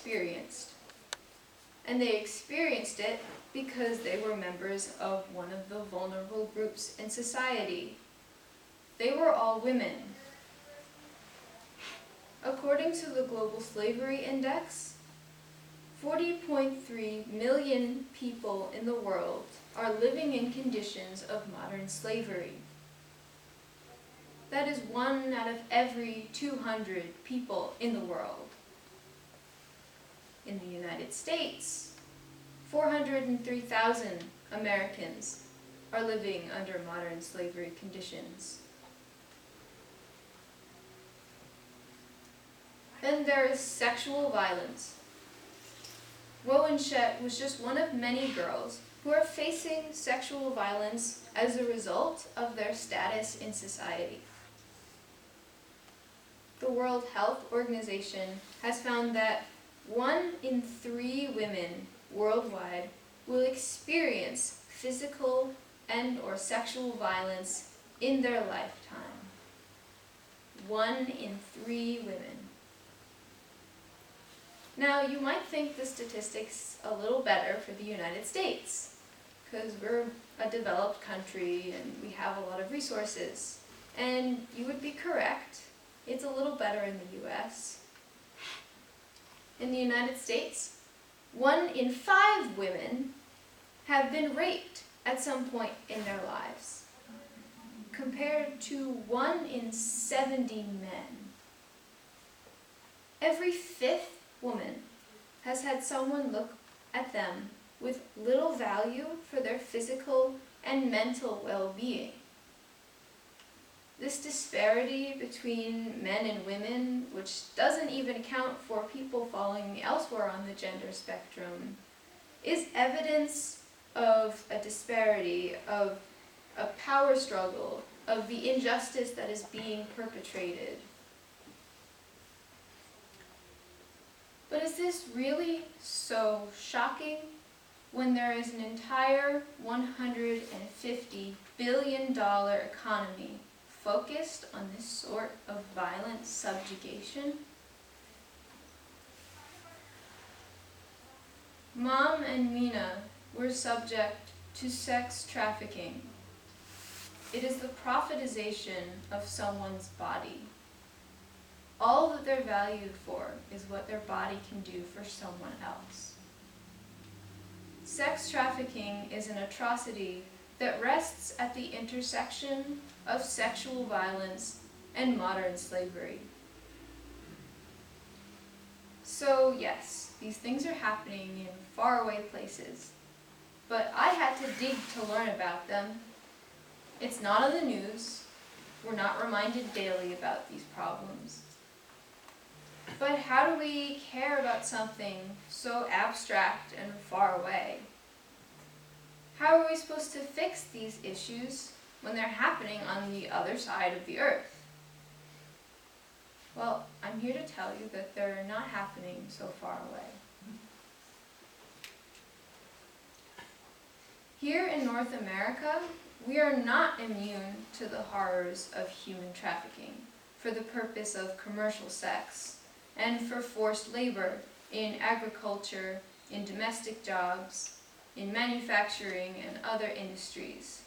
experienced. And they experienced it because they were members of one of the vulnerable groups in society. They were all women. According to the Global Slavery Index, 40.3 million people in the world are living in conditions of modern slavery. That is 1 out of every 200 people in the world. In the United States, 403,000 Americans are living under modern slavery conditions. Then there is sexual violence. Woenshet was just one of many girls who are facing sexual violence as a result of their status in society. The World Health Organization has found that 1 in 3 women worldwide will experience physical and/or sexual violence in their lifetime. 1 in 3 women. Now, you might think the statistics a little better for the United States, because we're a developed country and we have a lot of resources. And you would be correct. It's a little better in the US. In the United States, 1 in 5 women have been raped at some point in their lives, compared to 1 in 70 men. Every 5th woman has had someone look at them with little value for their physical and mental well-being. This disparity between men and women, which doesn't even account for people falling elsewhere on the gender spectrum, is evidence of a disparity, of a power struggle, of the injustice that is being perpetrated. But is this really so shocking when there is an entire $150 billion economy focused on this sort of violent subjugation? Mom and Mina were subject to sex trafficking. It is the profitization of someone's body. All that they're valued for is what their body can do for someone else. Sex trafficking is an atrocity that rests at the intersection of sexual violence and modern slavery. So yes, these things are happening in faraway places, but I had to dig to learn about them. It's not on the news. We're not reminded daily about these problems. But how do we care about something so abstract and far away? How are we supposed to fix these issues when they're happening on the other side of the earth? Well, I'm here to tell you that they're not happening so far away. Here in North America, we are not immune to the horrors of human trafficking for the purpose of commercial sex and for forced labor in agriculture, in domestic jobs, in manufacturing and other industries.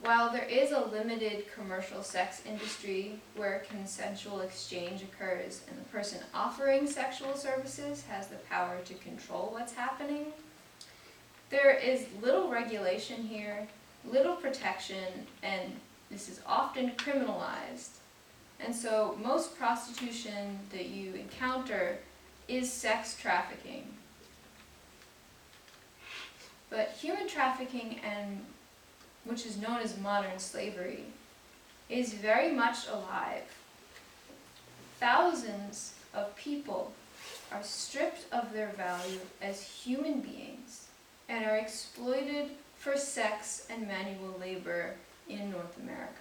While there is a limited commercial sex industry where consensual exchange occurs and the person offering sexual services has the power to control what's happening, there is little regulation here, little protection, and this is often criminalized. And so most prostitution that you encounter is sex trafficking. But human trafficking, which is known as modern slavery, is very much alive. Thousands of people are stripped of their value as human beings and are exploited for sex and manual labor in North America.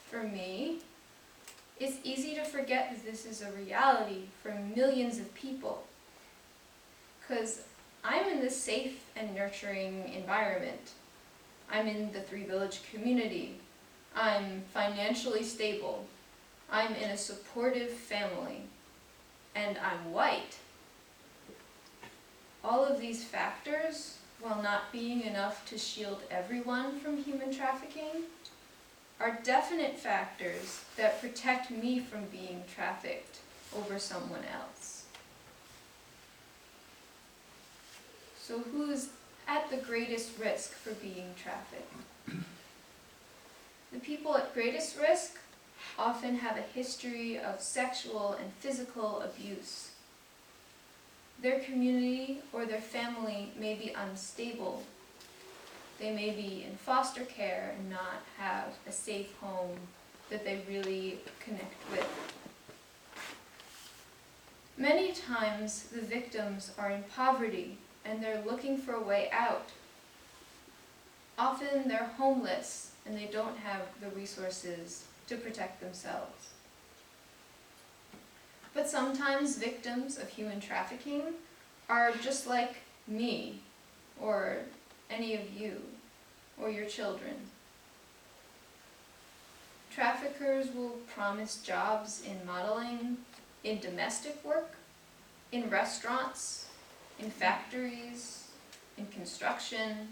For me, it's easy to forget that this is a reality for millions of people, because I'm in this safe and nurturing environment. I'm in the Three Village community. I'm financially stable. I'm in a supportive family, and I'm white. All of these factors, while not being enough to shield everyone from human trafficking, are definite factors that protect me from being trafficked over someone else. So who's at the greatest risk for being trafficked? The people at greatest risk often have a history of sexual and physical abuse. Their community or their family may be unstable. They may be in foster care and not have a safe home that they really connect with. Many times the victims are in poverty and they're looking for a way out. Often they're homeless and they don't have the resources to protect themselves. But sometimes victims of human trafficking are just like me, or any of you, or your children. Traffickers will promise jobs in modeling, in domestic work, in restaurants, in factories, in construction,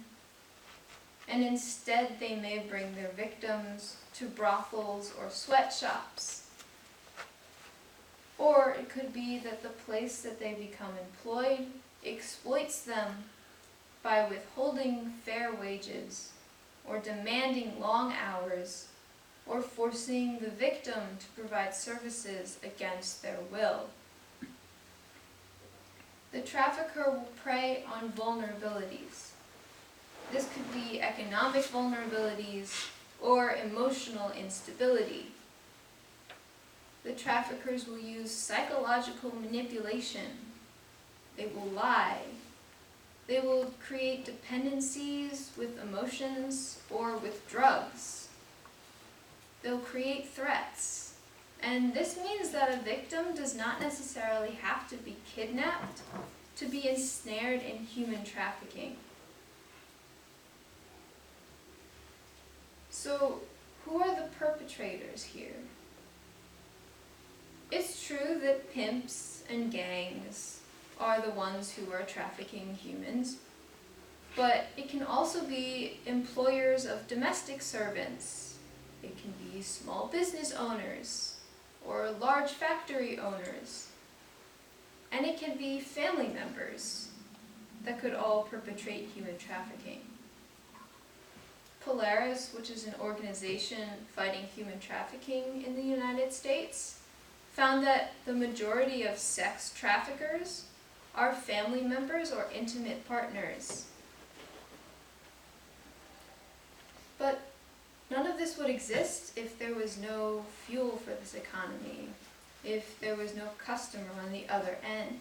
and instead they may bring their victims to brothels or sweatshops. Or it could be that the place that they become employed exploits them by withholding fair wages, or demanding long hours, or forcing the victim to provide services against their will. The trafficker will prey on vulnerabilities. This could be economic vulnerabilities or emotional instability. The traffickers will use psychological manipulation. They will lie. They will create dependencies with emotions or with drugs. They'll create threats. And this means that a victim does not necessarily have to be kidnapped to be ensnared in human trafficking. So, who are the perpetrators here? It's true that pimps and gangs are the ones who are trafficking humans, but it can also be employers of domestic servants. It can be small business owners or large factory owners. And it can be family members that could all perpetrate human trafficking. Polaris, which is an organization fighting human trafficking in the United States, found that the majority of sex traffickers are family members or intimate partners. But none of this would exist if there was no fuel for this economy, if there was no customer on the other end.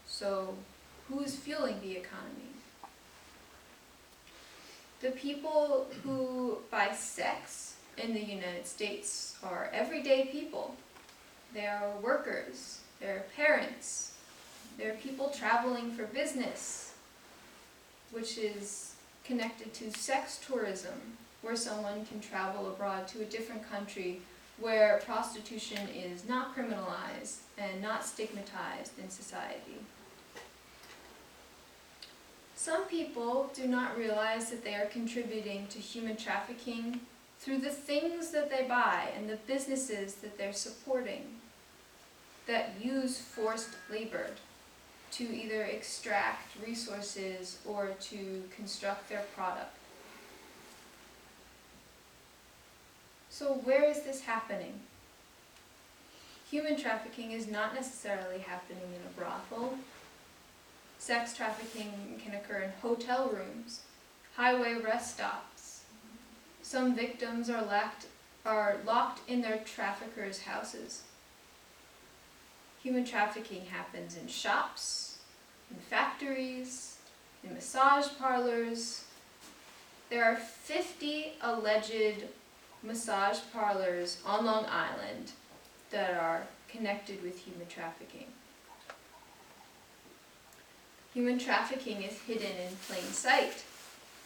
So, who's fueling the economy? The people who buy sex in the United States are everyday people. They are workers, they're parents, they're people traveling for business, which is connected to sex tourism, where someone can travel abroad to a different country where prostitution is not criminalized and not stigmatized in society. Some people do not realize that they are contributing to human trafficking through the things that they buy and the businesses that they're supporting that use forced labor to either extract resources or to construct their product. So where is this happening? Human trafficking is not necessarily happening in a brothel. Sex trafficking can occur in hotel rooms, highway rest stops. Some victims are locked in their traffickers' houses. Human trafficking happens in shops, in factories, in massage parlors. There are 50 alleged massage parlors on Long Island that are connected with human trafficking. Human trafficking is hidden in plain sight,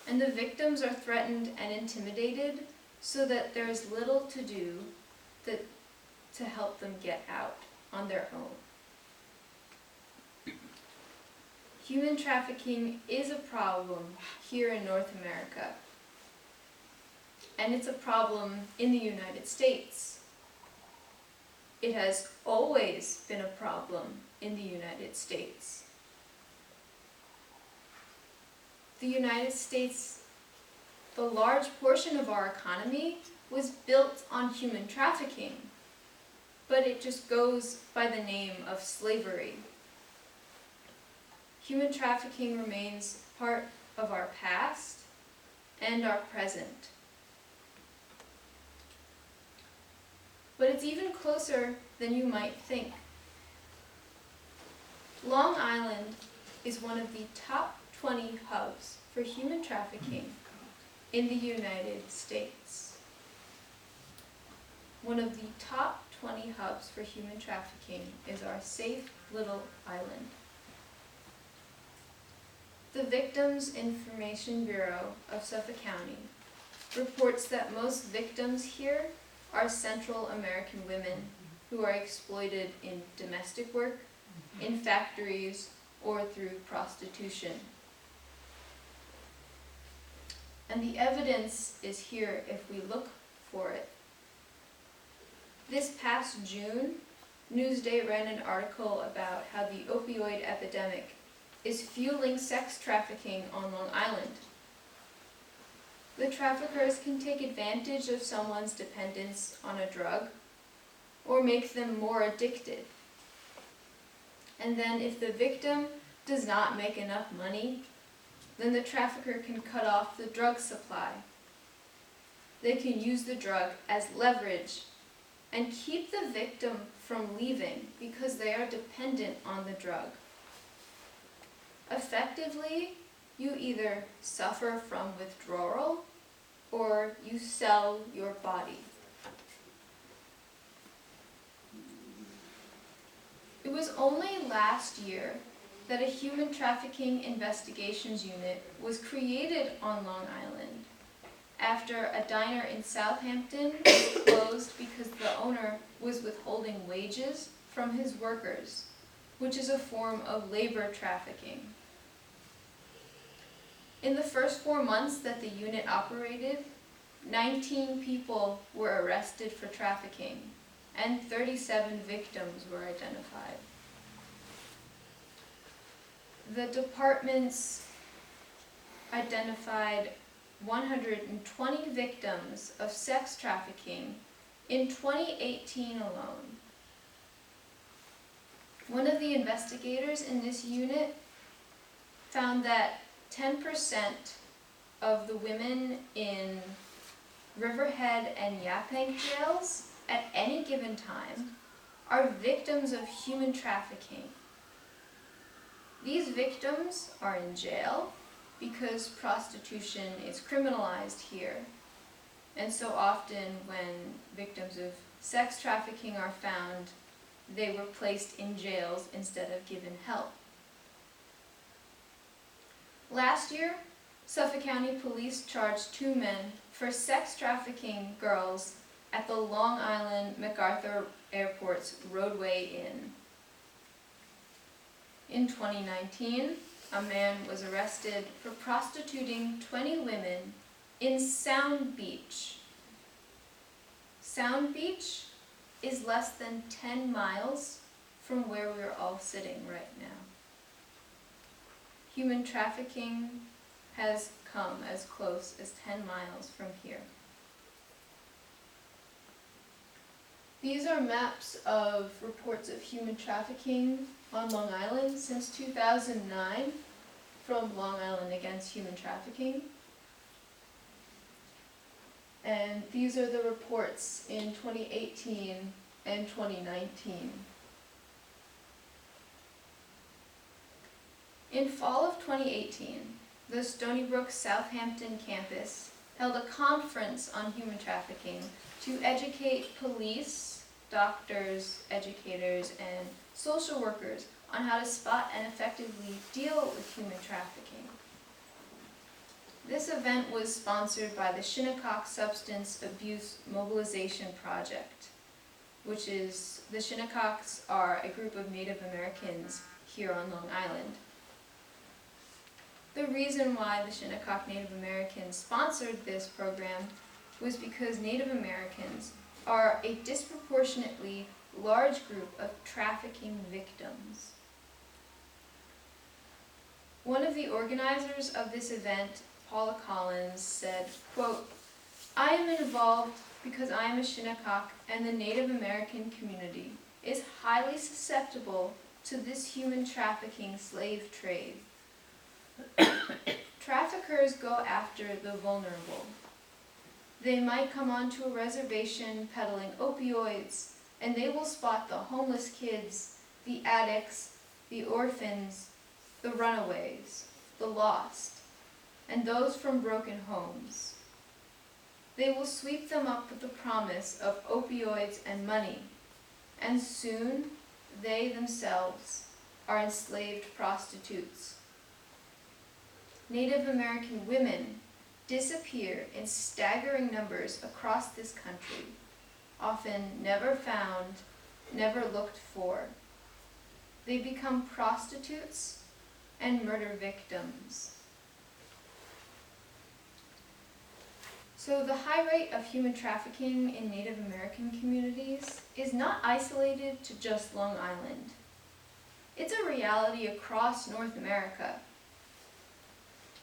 and the victims are threatened and intimidated so that there is little to do, that to help them get out on their own. Human trafficking is a problem here in North America, and it's a problem in the United States. It has always been a problem in the United States. The United States, the large portion of our economy was built on human trafficking, but it just goes by the name of slavery. Human trafficking remains part of our past and our present. But it's even closer than you might think. Long Island is one of the top 20 hubs for human trafficking in the United States. One of the top 20 hubs for human trafficking is our safe little island. The Victims Information Bureau of Suffolk County reports that most victims here are Central American women who are exploited in domestic work, in factories, or through prostitution. And the evidence is here if we look for it. This past June, Newsday ran an article about how the opioid epidemic is fueling sex trafficking on Long Island. The traffickers can take advantage of someone's dependence on a drug or make them more addicted. And then if the victim does not make enough money, then the trafficker can cut off the drug supply. They can use the drug as leverage and keep the victim from leaving because they are dependent on the drug. Effectively, you either suffer from withdrawal or you sell your body. It was only last year that a human trafficking investigations unit was created on Long Island after a diner in Southampton was closed because the owner was withholding wages from his workers, which is a form of labor trafficking. In the first 4 months that the unit operated, 19 people were arrested for trafficking, and 37 victims were identified. The departments identified 120 victims of sex trafficking in 2018 alone. One of the investigators in this unit found that 10% of the women in Riverhead and Yaphank jails at any given time are victims of human trafficking. These victims are in jail because prostitution is criminalized here, and so often when victims of sex trafficking are found, they were placed in jails instead of given help. Last year, Suffolk County Police charged 2 men for sex trafficking girls at the Long Island MacArthur Airport's Roadway Inn. In 2019, a man was arrested for prostituting 20 women in Sound Beach. Sound Beach is less than 10 miles from where we're all sitting right now. Human trafficking has come as close as 10 miles from here. These are maps of reports of human trafficking on Long Island since 2009 from Long Island Against Human Trafficking. And these are the reports in 2018 and 2019. In fall of 2018, the Stony Brook Southampton campus held a conference on human trafficking to educate police, doctors, educators, and social workers on how to spot and effectively deal with human trafficking. This event was sponsored by the Shinnecock Substance Abuse Mobilization Project. which is, the Shinnecocks are a group of Native Americans here on Long Island. The reason why the Shinnecock Native Americans sponsored this program was because Native Americans are a disproportionately large group of trafficking victims. One of the organizers of this event, Paula Collins, said, quote, "I am involved because I am a Shinnecock and the Native American community is highly susceptible to this human trafficking slave trade. Traffickers go after the vulnerable. They might come onto a reservation peddling opioids, and they will spot the homeless kids, the addicts, the orphans, the runaways, the lost, and those from broken homes. They will sweep them up with the promise of opioids and money, and soon they themselves are enslaved prostitutes. Native American women disappear in staggering numbers across this country, often never found, never looked for. They become prostitutes and murder victims." So the high rate of human trafficking in Native American communities is not isolated to just Long Island. It's a reality across North America.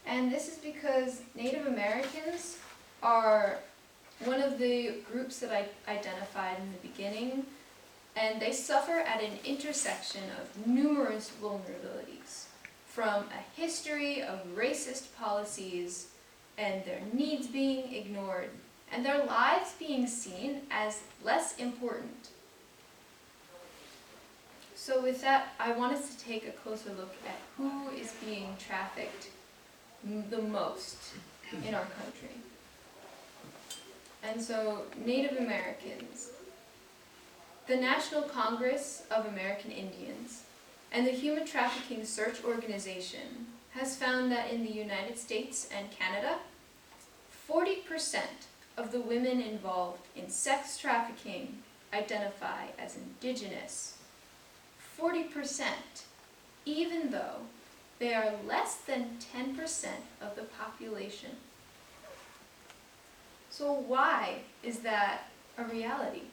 And this is because Native Americans are one of the groups that I identified in the beginning, and they suffer at an intersection of numerous vulnerabilities, from a history of racist policies and their needs being ignored, and their lives being seen as less important. So with that, I want us to take a closer look at who is being trafficked the most in our country. And so, Native Americans. The National Congress of American Indians and the Human Trafficking Search Organization has found that in the United States and Canada, 40% of the women involved in sex trafficking identify as Indigenous. 40%, even though they are less than 10% of the population. So why is that a reality?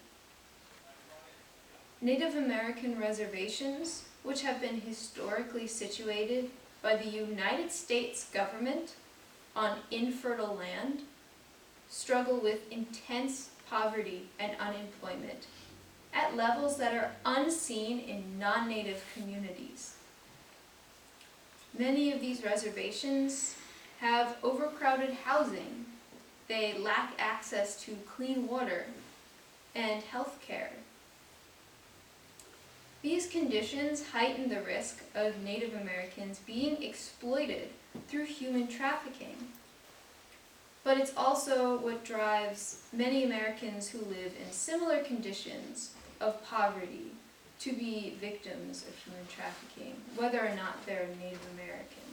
Native American reservations, which have been historically situated by the United States government on infertile land, struggle with intense poverty and unemployment at levels that are unseen in non-native communities. Many of these reservations have overcrowded housing. They lack access to clean water and health care. These conditions heighten the risk of Native Americans being exploited through human trafficking. But it's also what drives many Americans who live in similar conditions of poverty to be victims of human trafficking, whether or not they're Native American.